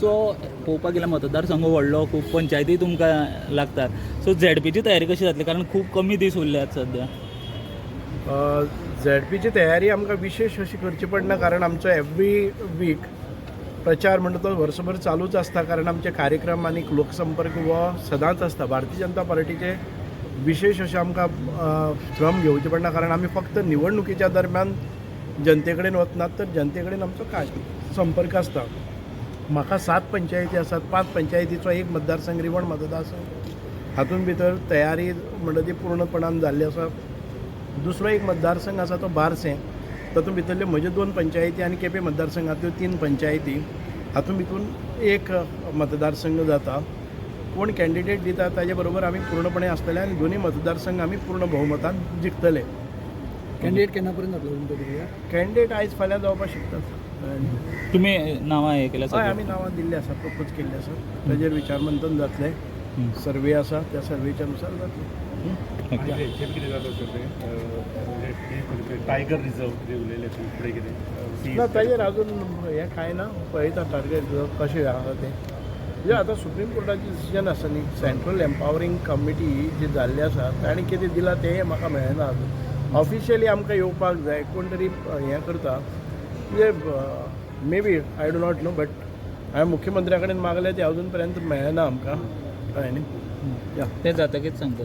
So पळोवपाक गेल्यार मतदारसंघ व्हडलो खूब पंचायती तुमकां लागतात. सो झेडपीची तयारी कशी जातली, कारण खूब कमी दीस उरल्यात सद्या. झेडपीची तयारी आमकां विशेष अशी करची पडना, कारण आमचो एवरी वीक प्रचार म्हणटा तो वर्सभर चालूच आसता. कारण आमचे कार्यक्रम आनी लोकसंपर्क हो सदांच आसता. भारतीय जनता पार्टीचे विशेष अशें आमकां श्रम घेवचे पडना, कारण आमी फक्त निवडणुकीच्या दरम्यान जनते कडेन वचनात, तर जनते कडेन आमचो संपर्क आसता. म्हाका 7 पंचायती आसात. 5 पंचायतीचो एक मतदारसंघ रिवण मतदारसंघ, हातूंत भितर तयारी म्हणटा ती पूर्णपणान जाल्ली आसा. दुसरो एक मतदारसंघ आसा तो बारसें, तातूंत भितरल्यो म्हज्यो 2 पंचायती आनी केपें मतदारसंघांतल्यो 3 पंचायती, हातूंत भितून एक मतदारसंघ जाता. कोण कॅन्डिडेट दिता ताजे बरोबर आमी पूर्णपणे आसतले आनी दोनूय मतदारसंघ आमी पूर्ण भोवमतान जिखतले. कॅन्डिडेट केन्ना पर्यंत जातलो तुमचो? कॅन्डिडेट आयज फाल्यां जावपाक शकतात. तुम्ही नांवां हे केल्या हय, आमी नांवां दिल्लीं आसा, प्रपोज केल्लीं आसा. ताजेर विचारमंथन जातलें. सर्वे आसा, त्या सर्वेच्या अनुसार जातलें. टायगर रिझर्व उलयले फुडें कितें ना, ताजेर अजून हें कांय ना. पळयता टार्गेट कशें आहा तें. म्हणजे आतां सुप्रीम कोर्टाचें डिसिजन आसा न्ही. सेंट्रल एम्पावरींग कमिटी जी जाल्ली आसा ताणी कितें दिलां तें म्हाका मेळना अजून. ऑफिशियली आमकां येवपाक जाय, कोण तरी हें करता. म्हणजे maybe I do not know, but हांवें मुख्यमंत्र्या कडेन मागलें तें अजून पर्यंत मेळना आमकां. कळ्ळें न्ही. ते जातकीच सांगता.